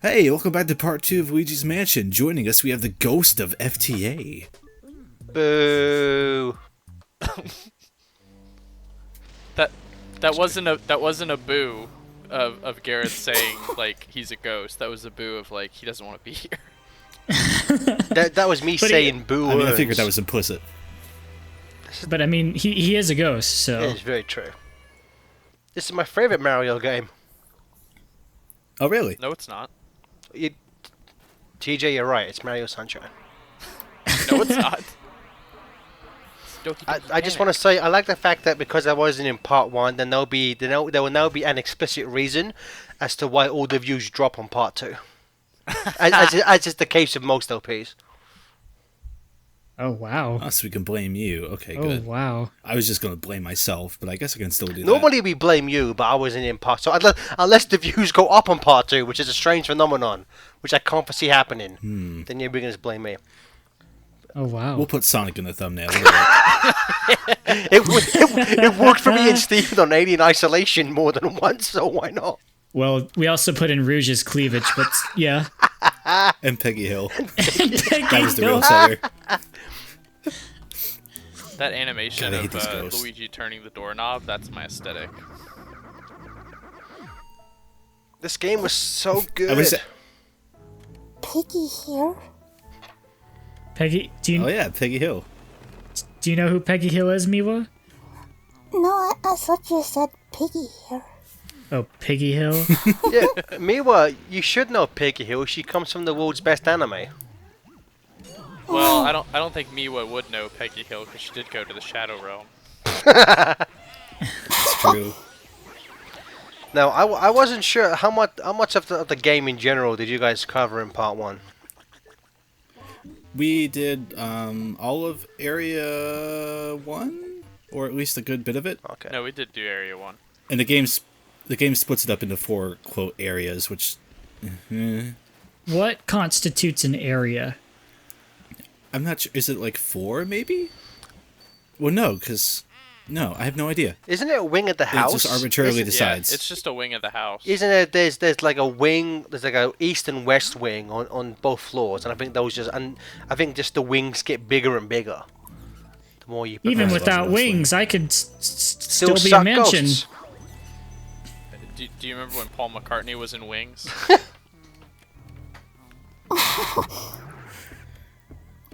Hey, welcome back to part 2 of Luigi's Mansion. Joining us, we have the ghost of FTA. Boo! That wasn't a boo of Gareth saying like he's a ghost. That was a boo of like he doesn't want to be here. That was me saying boo. I figured that was implicit. But I mean, he is a ghost, so. It is very true. This is my favorite Mario game. Oh, really? No, it's not. TJ, you're right. It's Mario Sunshine. No, it's not. I just want to say I like the fact that because I wasn't in part 1, there will now be an explicit reason as to why all the views drop on part 2. as is the case of most LPs. Oh, wow. Oh, so we can blame you. Okay, Oh, good. wow. I was just going to blame myself, but I guess I can still do that. Normally we blame you, but I wasn't in part 2. Unless the views go up on part 2, which is a strange phenomenon, which I can't foresee happening, then you're going to blame me. Oh, wow. We'll put Sonic in the thumbnail. It worked for me and Steven on Alien Isolation more than once, so why not? Well, we also put in Rouge's cleavage, but yeah. And Peggy Hill. Peggy That was the Hill. real seller. That animation God, I hate of this ghost. Luigi turning the doorknob, that's my aesthetic. This game was so good. I was- Piggy here? Peggy, Oh, yeah, Peggy Hill. do you know who Peggy Hill is, Miwa? No, I thought you said Piggy here. Oh, Piggy Hill? Yeah, Miwa, you should know Peggy Hill. She comes from the world's best anime. Well, I don't think Miwa would know Peggy Hill because she did go to the Shadow Realm. It's true. Now, I wasn't sure how much of the game in general did you guys cover in part 1? We did all of Area 1, or at least a good bit of it. Okay. No, we did do Area 1. And the game splits it up into 4, quote, areas, which... What constitutes an area? I'm not sure. Is it like 4, maybe? Well, no, because... No, I have no idea. Isn't it a wing at the house? It just arbitrarily Isn't- decides. Yeah, it's just a wing of the house. Isn't it? There's like a wing. There's like a east and west wing on both floors, and I think I think just the wings get bigger and bigger. The more you Even progress. without Mostly. wings, I could still be a suck mansion. ghosts. Do you remember when Paul McCartney was in Wings?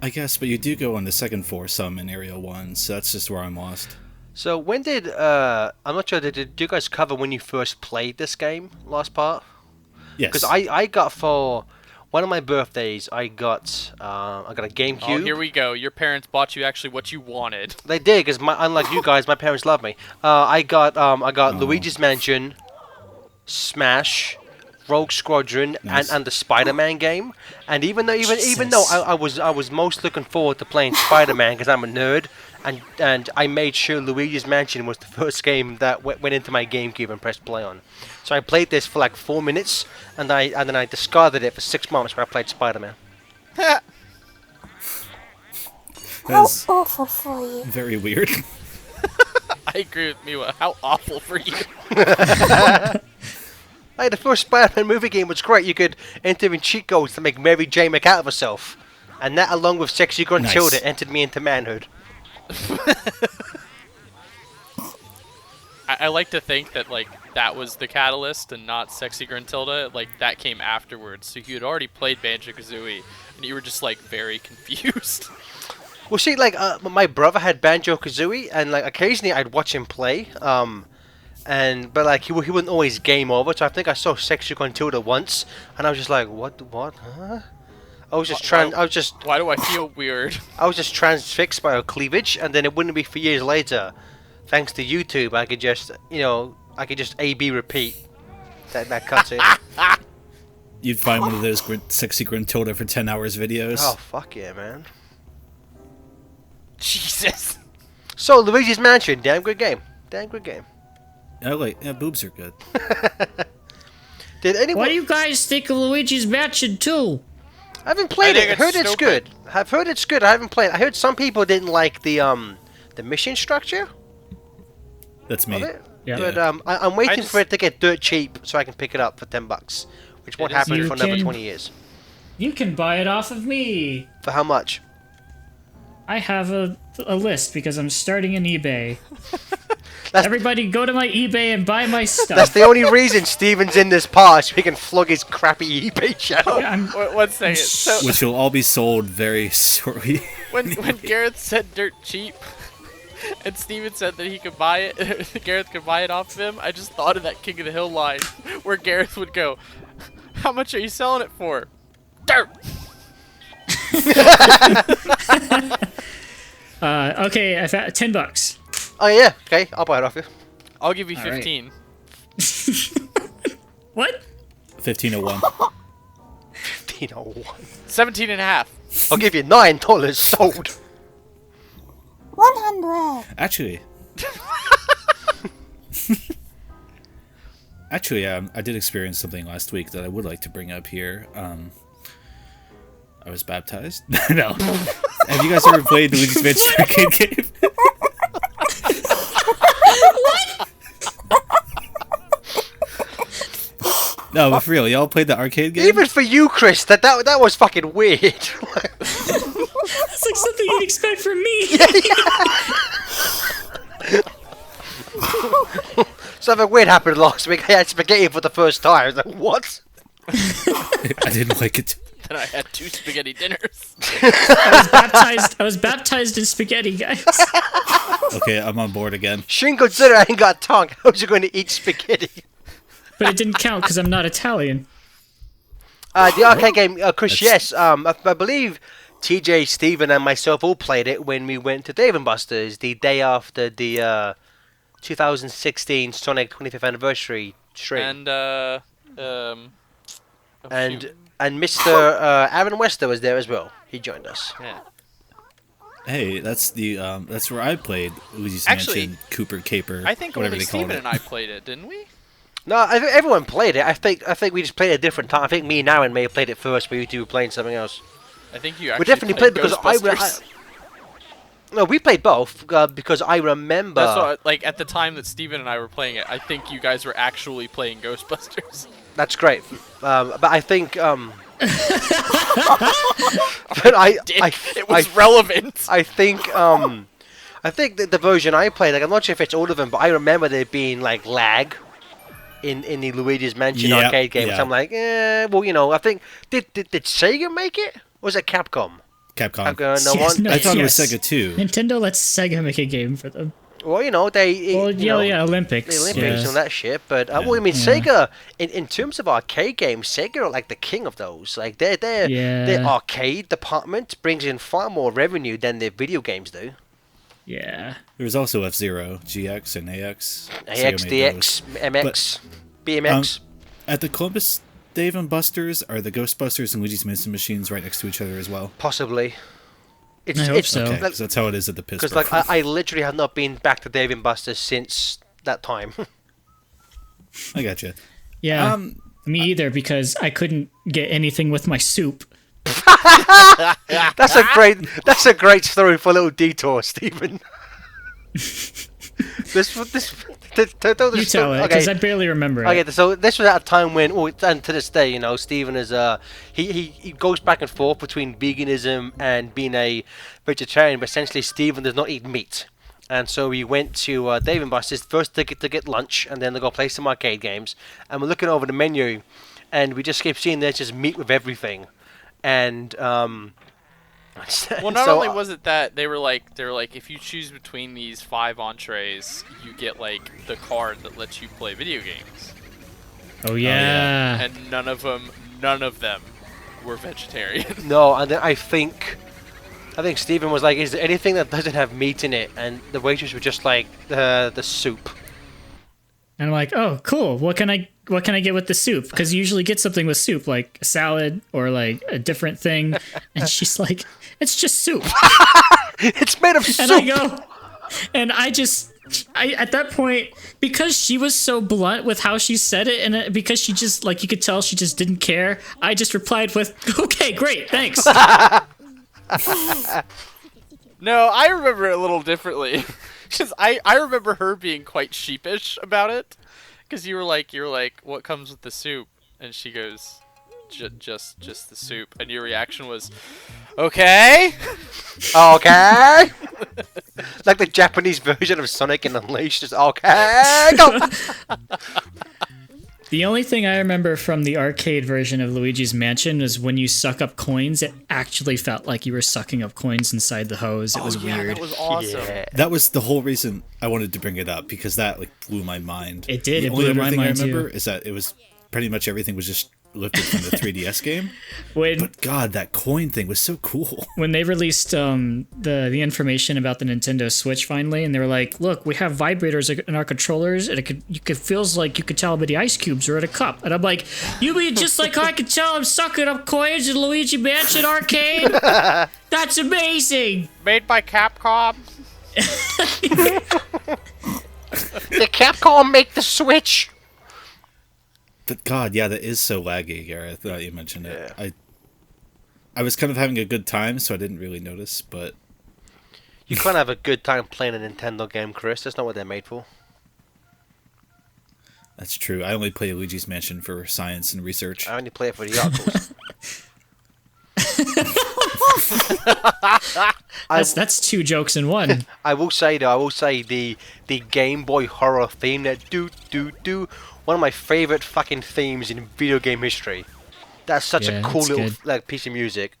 I guess, but you do go on the second floor some in Area 1, so that's just where I'm lost. So when did I'm not sure. Did you guys cover when you first played this game last part? Yes. Because I got for one of my birthdays I got a GameCube. Oh, here we go. Your parents bought you actually what you wanted. They did, because unlike you guys, my parents love me. I got Luigi's Mansion, Smash, Rogue Squadron, Nice. and the Spider-Man game. And even though I was most looking forward to playing Spider-Man because I'm a nerd, and I made sure Luigi's Mansion was the first game that went into my GameCube and pressed play on. So I played this for like 4 minutes, and then I discarded it for 6 months where I played Spider-Man. How That's awful for you. very weird. I agree with Miwa. How awful for you. Hey, the first Spider-Man movie game was great. You could enter in cheat codes to make Mary Jane make out of herself. And that, along with Sexy Gruntilda, Nice. entered me into manhood. I like to think that like that was the catalyst and not Sexy Gruntilda. Like that came afterwards. So you had already played Banjo-Kazooie and you were just like very confused. Well, see, like, my brother had Banjo-Kazooie, and, like, occasionally I'd watch him play, but, like, he wouldn't always game over, so I think I saw Sexy Gruntilda once, and I was just like, what, huh? I was just Why do I feel weird? I was just transfixed by her cleavage, and then it wouldn't be for years later, thanks to YouTube, I could just A/B repeat that cutscene. You'd find one of those sexy Gruntilda for 10 hours videos. Oh, fuck yeah, man. Jesus. So, Luigi's Mansion, damn good game. Boobs are good. Did anyone... What do you guys think of Luigi's Mansion 2? I haven't played I it. think Heard it's it's good. I've heard it's good. I haven't played. I heard some people didn't like the mission structure That's of me. it. Yeah. But I'm waiting just- for it to get dirt cheap so I can pick it up for $10. which won't It is. happen You for another can- 20 years. You can buy it off of me. For how much? I have a list because I'm starting an eBay. That's- Everybody go to my eBay and buy my stuff. That's the only reason Steven's in this part, so he can flog his crappy eBay channel. I'm, One second. So Which will all be sold very shortly. when Gareth said dirt cheap, and Steven said that he could buy it, Gareth could buy it off of him, I just thought of that King of the Hill line where Gareth would go, "How much are you selling it for?" Dirt. okay, I found $10. Oh yeah, okay, I'll buy it off you. I'll give you All right. 15. What? 1501. 1501. 17 and a half. I'll give you $9 sold. 100. Actually. Actually, I did experience something last week that I would like to bring up here. I was baptized. No. Have you guys ever played the Luigi's Mansion arcade game? No, but for real, y'all played the arcade game? Even for you, Chris, that was fucking weird. That's like something you'd expect from me. Something weird happened last week. I had spaghetti for the first time. I was like, what? I didn't like it. And I had 2 spaghetti dinners. I was baptized in spaghetti, guys. Okay, I'm on board again. Shin Godzilla ain't got tongue. How's you going to eat spaghetti? But it didn't count because I'm not Italian. The arcade game, Chris, yes. I believe TJ, Steven, and myself all played it when we went to Dave & Buster's the day after the 2016 Sonic 25th anniversary stream. And And Mr. Aaron Wester was there as well. He joined us. yeah. Hey, that's that's where I played Luigi's Actually, Mansion, Cooper Caper, I think whatever only they called Steven it. and I played it, didn't we? No, everyone played it. I think we just played it a different time. I think me and Aaron may have played it first, but you two were playing something else. I think you We actually definitely played because Ghostbusters. No, we played both because I remember. That's what, like, at the time that Steven and I were playing it, I think you guys were actually playing Ghostbusters. That's great. But I think. But It was relevant. I think that the version I played, like, I'm not sure if it's all of them, but I remember there being like lag in the Luigi's Mansion Yep, arcade game. yeah. So I'm like, well, you know, I think did Sega make it? Or was it Capcom? Capcom. No Yes, one. no. I thought it was Yes. Sega too. Nintendo lets Sega make a game for them. Well, you know, Well, you know, yeah, Olympics. the Olympics yeah. and that shit. But well, I mean, Sega in terms of arcade games, Sega are like the king of those. Like their Yeah. arcade department brings in far more revenue than their video games do. Yeah. There was also F-Zero, GX, and AX. AX, Sega made DX, those. MX, BMX. At the Columbus Dave and Buster's, are the Ghostbusters and Luigi's Mansion machines right next to each other as well? Possibly. It's, I hope it's so. Okay, like, 'cause that's how it is at the Pittsburgh. because like I literally have not been back to Dave and Buster's since that time. I gotcha. Yeah. Me either, because I couldn't get anything with my soup. That's a great story for a little detour, Stephen. You tell it, okay. because I barely remember it. Okay, so this was at a time when, and to this day, you know, Stephen is he goes back and forth between veganism and being a vegetarian, but essentially Stephen does not eat meat, and so we went to Dave and Buster's first to get lunch, and then to go play some arcade games, and we're looking over the menu, and we just kept seeing there's just meat with everything, and Well, not only was it that they were like if you choose between these 5 entrees, you get like the card that lets you play video games, Oh, yeah. and none of them were vegetarian. no, and then I think Stephen was like, "Is there anything that doesn't have meat in it?" And the waitress was just like, "The soup." And I'm like, oh, cool. What can I get with the soup? Because you usually get something with soup, like a salad or like a different thing. And she's like, it's just soup. It's made of And soup. I go, and I at that point, because she was so blunt with how she said it, and because she just, like, you could tell she just didn't care, I just replied with, okay, great, thanks. No, I remember it a little differently. Because I remember her being quite sheepish about it. Because you were like, what comes with the soup? And she goes, just the soup. And your reaction was, okay. Okay. Like the Japanese version of Sonic and Unleashed is okay. Go. The only thing I remember from the arcade version of Luigi's Mansion was when you suck up coins, it actually felt like you were sucking up coins inside the hose. It was weird. That was awesome. Yeah. That was the whole reason I wanted to bring it up, because that like blew my mind. It did, The it only blew other my thing mind, I remember too. is that it was pretty much everything was just lifted from the 3DS game. When But God, that coin thing was so cool. when they released the information about the Nintendo Switch finally, and they were like, "Look, we have vibrators in our controllers, and it feels like you could tell how many ice cubes are in a cup." And I'm like, "You mean just like I could tell I'm sucking up coins in Luigi Mansion Arcade? That's amazing!" Made by Capcom. Did Capcom make the Switch? But God, yeah, that is so laggy, Gareth. That you mentioned it. I was kind of having a good time, so I didn't really notice. But You can't have a good time playing a Nintendo game, Chris. That's not what they're made for. that's true. I only play Luigi's Mansion for science and research. I only play it for the articles. That's two jokes in one. I will say though, the Game Boy horror theme, that do, one of my favorite fucking themes in video game history. That's such Yeah, a cool it's little good. like piece of music.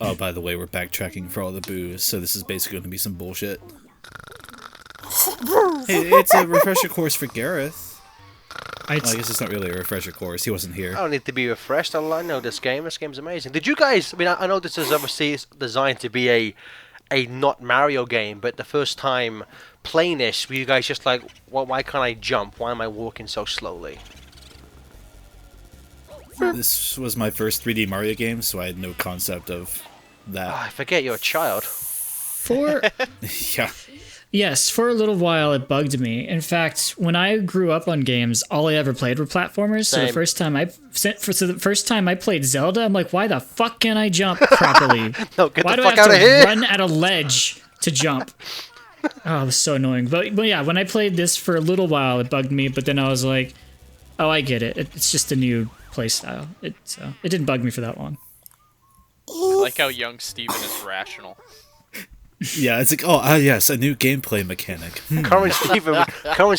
Oh, by the way, we're backtracking for all the booze, so this is basically going to be some bullshit. Hey, it's a refresher course for Gareth. I, Well, I guess it's not really a refresher course. He wasn't I here. don't need to be refreshed. I know this game. This game's amazing. Did you guys? I mean, I know this is obviously designed to be a not Mario game, but the first time playing this, were you guys just like, well, why can't I jump? Why am I walking so slowly? This was my first 3D Mario game, so I had no concept of that. I forget you're a child. for Yeah. Yes, for a little while it bugged me. In fact, when I grew up on games, all I ever played were platformers. So Same. the first time I played Zelda, I'm like, why the fuck can't I jump properly? No, get Why the do I fuck have out to of here! run at a ledge to jump? Oh, it was so annoying. But yeah, when I played this for a little while, it bugged me. But then I was like, oh, I get it. It's just a new playstyle. It didn't bug me for that long. I like how young Steven is rational. Yeah, it's like, oh, yes, a new gameplay mechanic. Current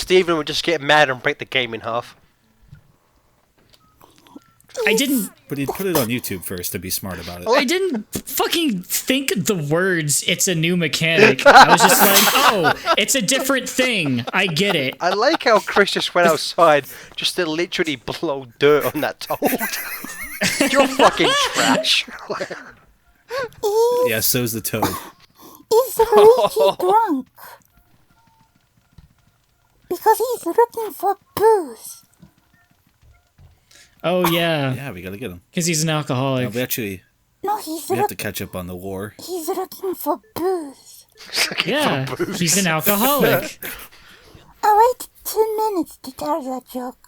Steven would just get mad and break the game in half. I didn't But he'd put it on YouTube first to be smart about it. I didn't fucking think the words, it's a new mechanic. I was just like, oh, it's a different thing. I get it. I like how Chris just went outside just to literally blow dirt on that toad. You're fucking trash. Yeah, so's the toad. Is Luigi drunk? Because he's looking for booze. Oh, yeah, Yeah, we gotta get him. because he's an alcoholic. We actually No, we have to catch up on the lore. he's looking for booze. Yeah, he's an alcoholic. I waited 2 minutes to tell that joke.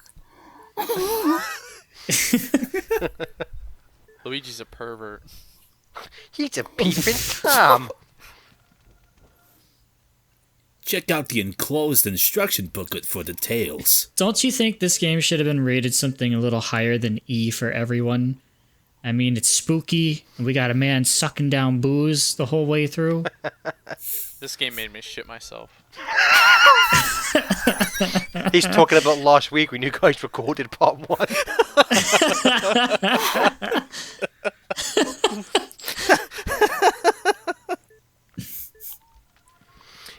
Luigi's a pervert. He's a peeping Tom. Check out the enclosed instruction booklet for details. Don't you think this game should have been rated something a little higher than E for everyone? I mean, it's spooky, and we got a man sucking down booze the whole way through. This game made me shit myself. He's talking about last week when you guys recorded part 1.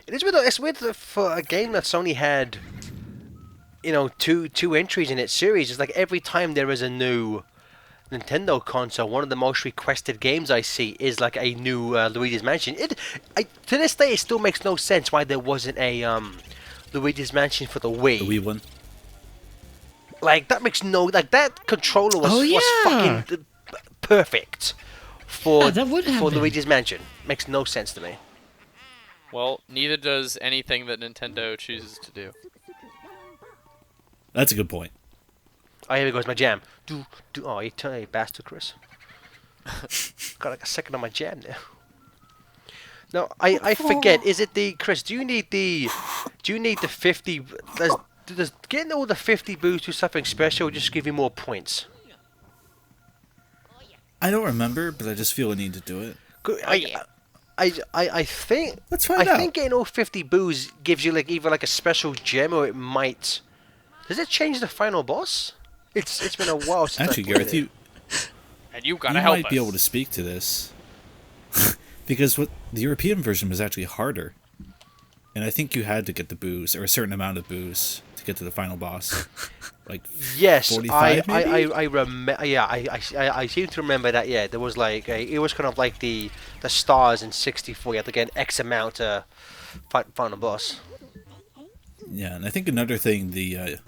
It's weird that for a game that's only had, you know, two entries in its series. It's like every time there is a new Nintendo console, one of the most requested games I see is like a new Luigi's Mansion. To this day, it still makes no sense why there wasn't a Luigi's Mansion for the Wii. The wee one. Like that makes no that controller was, Oh, was yeah. fucking perfect for Yeah, that would have for been. Luigi's Mansion. Makes no sense to me. Well, neither does anything that Nintendo chooses to do. That's a good point. Oh, here goes my jam. Oh, you turn a bastard, Chris. Got like a second on my jam there. No, I forget. Is it the Chris? Do you need the 50? does getting all the 50 boosts do something special or just give you more points? I don't remember, but I just feel a need to do it. I think Let's find out. I think getting all 50 boos gives you like either like a special gem or it might. Does it change the final boss? It's been a while since Actually, I played Gareth, it. And you you gotta help might us. be able to speak to this. Because what the European version was actually harder. And I think you had to get the booze, or a certain amount of booze, to get to the final boss. Like, Yes, 45 maybe? I remember. Yeah, I seem to remember that. Yeah, there was like it was kind of like the stars in 64. You had to get an X amount to fight the final boss. yeah, and I think another thing the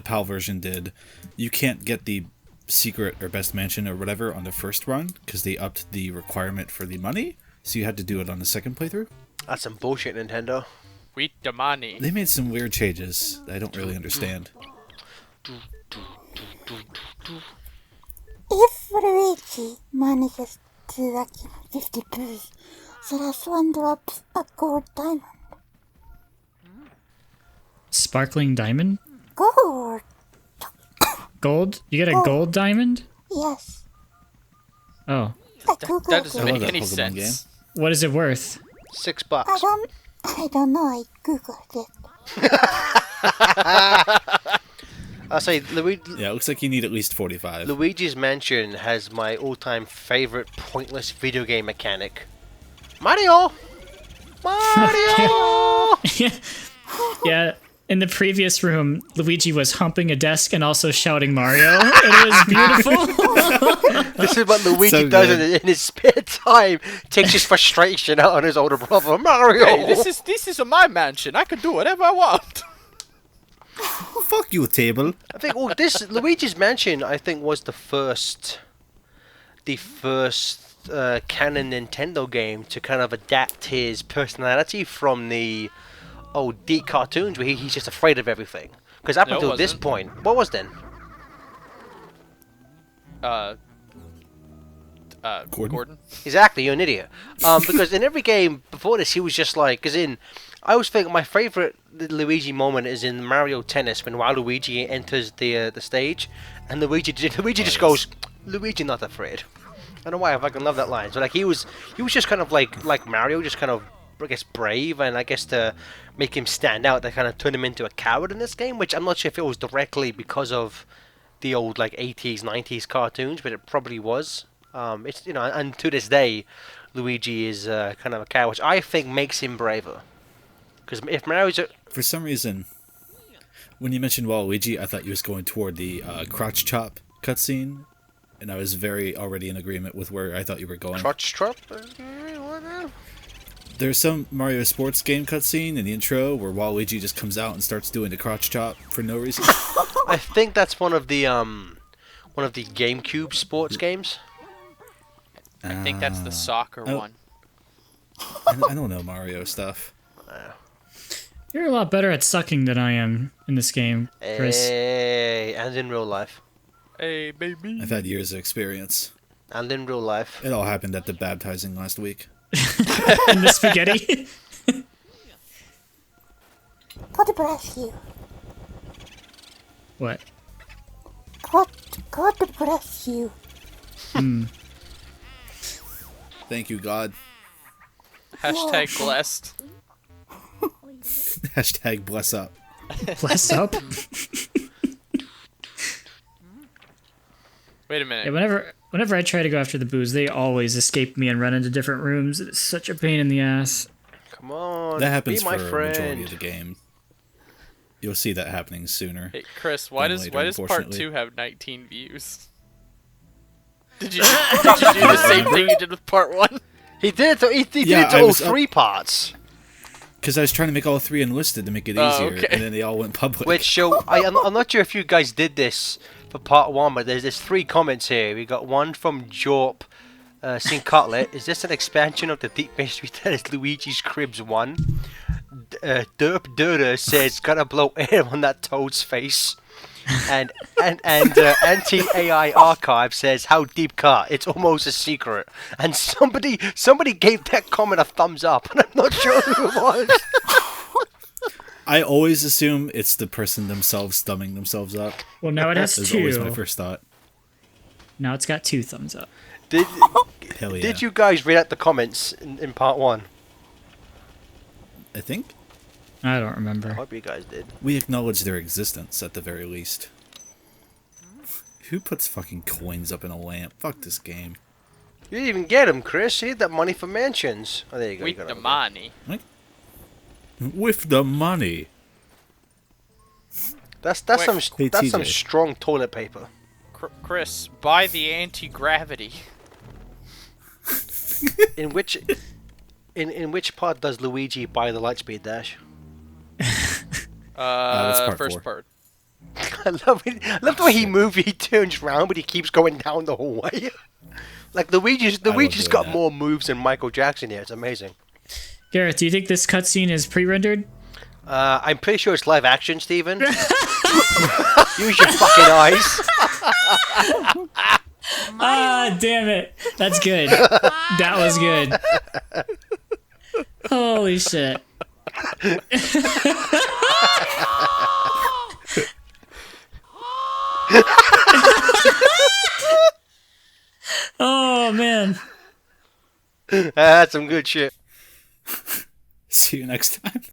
PAL version did, you can't get the secret or best mansion or whatever on the first run, because they upped the requirement for the money, so you had to do it on the second playthrough. That's some bullshit, Nintendo. We the money. They made some weird changes that I don't really understand. If Luigi manages to luck 50 booze, the last one drops a gold diamond. Sparkling diamond? Gold! Gold? You get a gold diamond? Yes. Oh. I googled That doesn't I it. love make that any Pokemon sense. What is it worth? $6. I don't know, I googled it. I'll say Luigi. Yeah, it looks like you need at least 45. Luigi's Mansion has my all-time favorite pointless video game mechanic. Mario! Mario! Yeah, in the previous room, Luigi was humping a desk and also shouting Mario. It was beautiful. This is what Luigi So does good. in his spare time. Takes his frustration out on his older brother, Mario! Hey, this is my mansion. I can do whatever I want. Fuck you, table. I think this Luigi's Mansion, I think, was the first canon Nintendo game to kind of adapt his personality from the old deep cartoons where he's just afraid of everything. Because up No, it until this wasn't. point, what was then? Gordon. Exactly, you're an idiot. Because in every game before this, he was just like, I always think my favorite Luigi moment is in Mario Tennis when Waluigi enters the stage, and Luigi just goes, Luigi not afraid. I don't know why I fucking love that line. So like he was just kind of like Mario, just kind of I guess brave, and I guess to make him stand out, they kind of turned him into a coward in this game, which I'm not sure if it was directly because of the old like 80s 90s cartoons, but it probably was. It's and to this day, Luigi is kind of a coward, which I think makes him braver. Because if Mario's For some reason, when you mentioned Waluigi, I thought you was going toward the crotch chop cutscene, and I was very already in agreement with where I thought you were going. crotch trap, There's some Mario Sports game cutscene in the intro where Waluigi just comes out and starts doing the crotch chop for no reason. I think that's one of the GameCube sports games. I think that's the soccer Oh. one. I don't know Mario stuff. You're a lot better at sucking than I am in this game, Chris. Hey, and in real life, Hey, baby. I've had years of experience. and in real life. It all happened at the baptizing last week. And the spaghetti. God bless you. What? God bless you. Thank you, God. Hashtag blessed. Hashtag bless up. Bless up. Wait a minute. Yeah, whenever I try to go after the booze, they always escape me and run into different rooms. It's such a pain in the ass. Come on, That happens be my for a majority friend. of the game. You'll see that happening sooner. Hey, Chris, why Then does later, part unfortunately. 2 have 19 views? Did you do the same thing you did with part 1? He did it. He did Yeah, it to I all was up- three parts. Because I was trying to make all three enlisted to make it Oh, easier, okay. and then they all went public. Which show I'm not sure if you guys did this for part 1, but there's 3 comments here. We got one from Jorp St. Cutlet. Is this an expansion of the Deep Mystery that is Luigi's Cribs 1? Derp Durder says, gotta blow air on that toad's face. And Anti-AI Archive says, how deep cut, it's almost a secret. And somebody gave that comment a thumbs up, and I'm not sure who it was. I always assume it's the person themselves thumbing themselves up. Well, now it has That's always my 2. first thought. Now it's got 2 thumbs up. Did Hell yeah. Did you guys read out the comments in part 1? I think I don't I remember. hope you guys did. we acknowledge their existence at the very least. Who puts fucking coins up in a lamp? Fuck this game. You didn't even get them, Chris. You had that money for mansions. Oh, there you go. you With got the it. money. With the money. That's Wait. some Hey, that's some TJ. strong toilet paper. Chris, buy the anti-gravity. In which in which part does Luigi buy the Lightspeed Dash? that's part First 4. part. I love it. I love the way he moves. He turns round, but he keeps going down the whole way. Like Luigi's doing got that. more moves than Michael Jackson here. It's amazing. Gareth, do you think this cutscene is pre-rendered? I'm pretty sure it's live action, Steven. Use your fucking eyes. Ah, damn it. That's good. That was good. Holy shit. Oh, man. That's some good shit. See you next time.